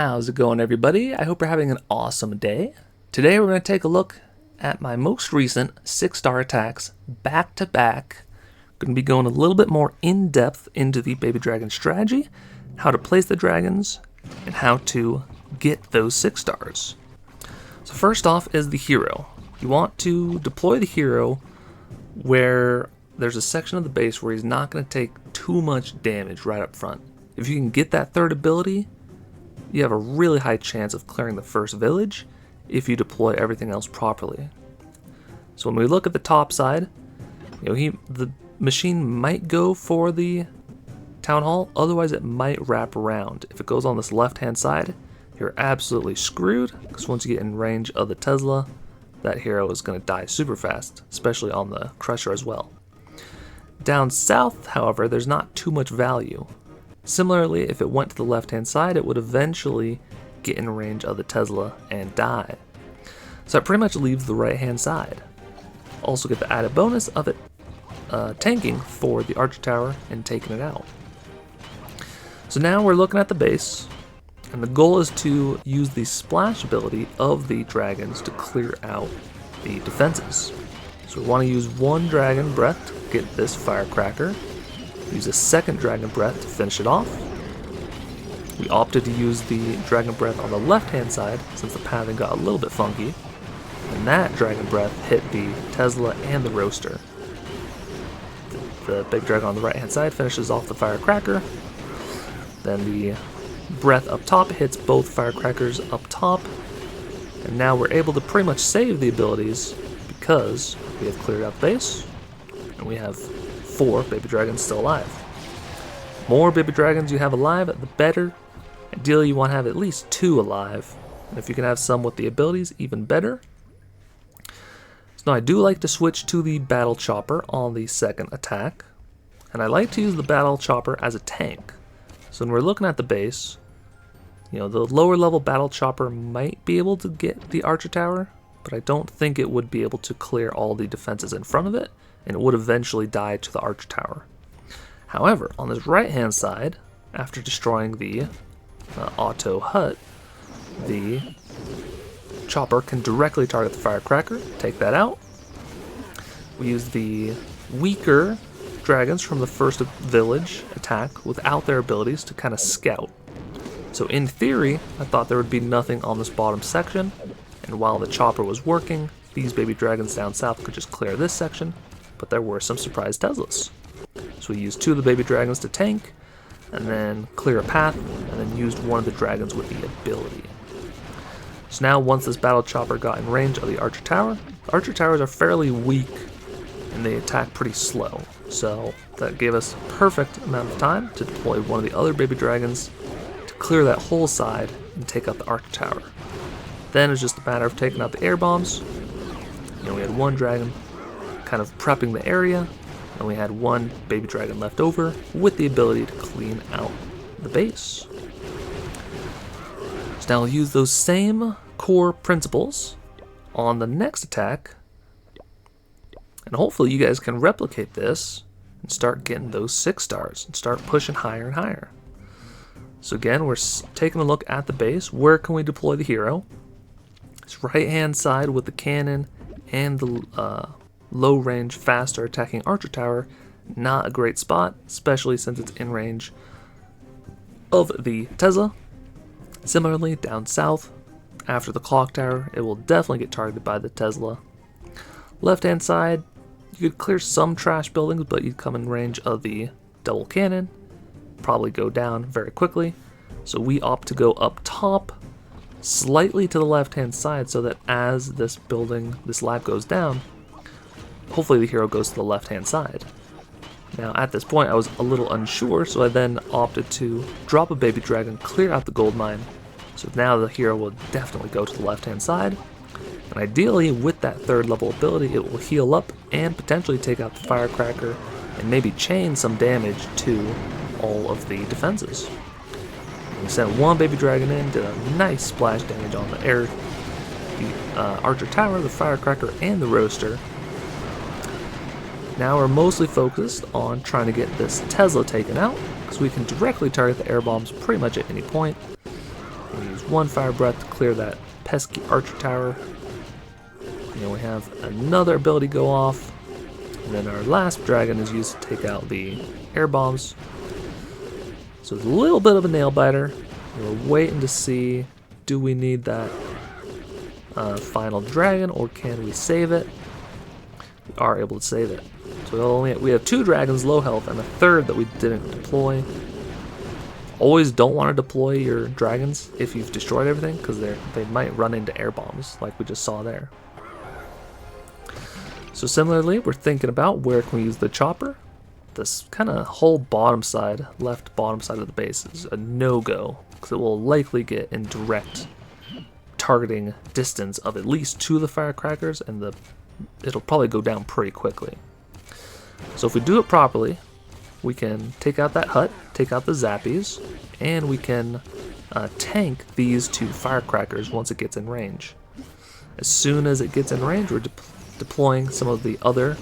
How's it going, everybody? I hope you're having an awesome day. Today we're going to take a look at my most recent 6-star attacks back to back. Going to be going a little bit more in depth into the baby dragon strategy, how to place the dragons, and how to get those 6 stars. So first off is the hero. You want to deploy the hero where there's a section of the base where he's not going to take too much damage right up front. If you can get that third ability, you have a really high chance of clearing the first village if you deploy everything else properly. So when we look at the top side, the machine might go for the town hall, otherwise it might wrap around. If it goes on this left hand side, you're absolutely screwed, because once you get in range of the Tesla, that hero is going to die super fast, especially on the Crusher as well. Down south, however, there's not too much value. Similarly, if it went to the left-hand side, it would eventually get in range of the Tesla and die. So that pretty much leaves the right-hand side. Also get the added bonus of it tanking for the Archer Tower and taking it out. So now we're looking at the base, and the goal is to use the splash ability of the dragons to clear out the defenses. So we want to use one Dragon Breath to get this Firecracker. Use a second Dragon Breath to finish it off. We opted to use the Dragon Breath on the left-hand side since the pathing got a little bit funky. And that Dragon Breath hit the Tesla and the Roaster. The big dragon on the right-hand side finishes off the Firecracker. Then the breath up top hits both Firecrackers up top. And now we're able to pretty much save the abilities because we have cleared out the base. And we have 4 baby dragons still alive. More baby dragons you have alive, the better. Ideally, you want to have at least 2 alive. And if you can have some with the abilities, even better. So now I do like to switch to the Battle Chopper on the second attack. And I like to use the Battle Chopper as a tank. So when we're looking at the base, the lower level Battle Chopper might be able to get the Archer Tower, but I don't think it would be able to clear all the defenses in front of it, and it would eventually die to the Archer Tower. However, on this right hand side, after destroying the auto hut, the chopper can directly target the Firecracker, take that out. We use the weaker dragons from the first village attack without their abilities to kind of scout. So in theory, I thought there would be nothing on this bottom section, and while the chopper was working, these baby dragons down south could just clear this section, but there were some surprise Teslas. So we used 2 of the baby dragons to tank, and then clear a path, and then used one of the dragons with the ability. So now once this Battle Chopper got in range of the Archer Tower, the Archer Towers are fairly weak, and they attack pretty slow. So that gave us a perfect amount of time to deploy one of the other baby dragons to clear that whole side and take out the Archer Tower. Then it's just a matter of taking out the air bombs. We had 1 dragon kind of prepping the area, and we had 1 baby dragon left over with the ability to clean out the base. So now we'll use those same core principles on the next attack, and hopefully you guys can replicate this and start getting those 6 stars and start pushing higher and higher. So again, we're taking a look at the base. Where can we deploy the hero? It's right hand side with the cannon and the low range, faster attacking Archer Tower. Not a great spot, especially since it's in range of the Tesla. Similarly, down south, after the Clock Tower, it will definitely get targeted by the Tesla. Left hand side, you could clear some trash buildings, but you'd come in range of the double cannon, probably go down very quickly. So we opt to go up top, slightly to the left hand side, so that as this lab goes down, hopefully the hero goes to the left hand side. Now at this point I was a little unsure, so I then opted to drop a baby dragon, clear out the gold mine. So now the hero will definitely go to the left hand side. And ideally with that 3rd level ability, it will heal up and potentially take out the Firecracker and maybe chain some damage to all of the defenses. We sent 1 baby dragon in, did a nice splash damage on the Archer Tower, the Firecracker, and the Roaster. Now we're mostly focused on trying to get this Tesla taken out, because we can directly target the air bombs pretty much at any point. We use 1 fire breath to clear that pesky archer tower. And then we have another ability go off. And then our last dragon is used to take out the air bombs. So it's a little bit of a nail biter. We're waiting to see, do we need that final dragon, or can we save it? We are able to save it. So we have 2 dragons low health and a third that we didn't deploy. Always don't want to deploy your dragons if you've destroyed everything, because they might run into air bombs like we just saw there. So similarly, we're thinking about where can we use the chopper. This kind of whole bottom side, left bottom side of the base is a no-go, because it will likely get in direct targeting distance of at least 2 of the firecrackers, and it'll probably go down pretty quickly. So if we do it properly, we can take out that hut, take out the zappies, and we can tank these 2 firecrackers once it gets in range. As soon as it gets in range, we're deploying some of the other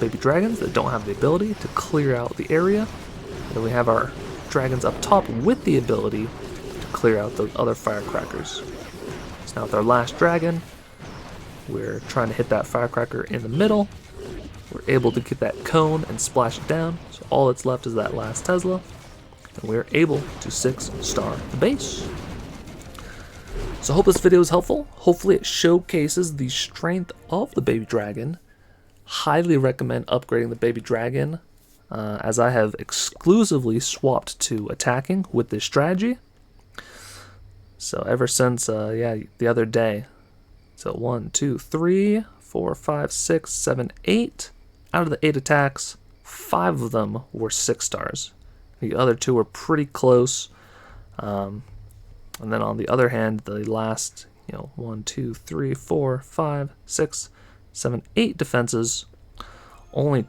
baby dragons that don't have the ability to clear out the area. And then we have our dragons up top with the ability to clear out the other firecrackers. So now with our last dragon, we're trying to hit that firecracker in the middle. We're able to get that cone and splash it down, so all that's left is that last Tesla, and we're able to 6-star the base. So I hope this video is helpful. Hopefully it showcases the strength of the baby dragon. Highly recommend upgrading the baby dragon, as I have exclusively swapped to attacking with this strategy. So ever since, the other day, so 1, 2, 3, 4, 5, 6, 7, 8. Out of the 8 attacks, 5 of them were 6 stars. The other 2 were pretty close. And then on the other hand, the last 1, 2, 3, 4, 5, 6, 7, 8 defenses, only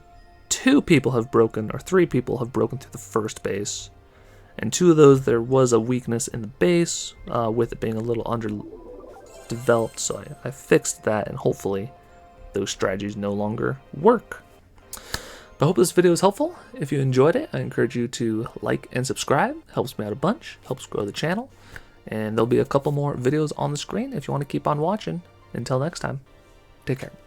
2 people have broken, or 3 people have broken through the first base. And 2 of those, there was a weakness in the base, with it being a little underdeveloped, so I fixed that, and hopefully those strategies no longer work. But I hope this video is helpful. If you enjoyed it, I encourage you to like and subscribe. Helps me out a bunch, helps grow the channel. And there'll be a couple more videos on the screen if you want to keep on watching. Until next time, take care.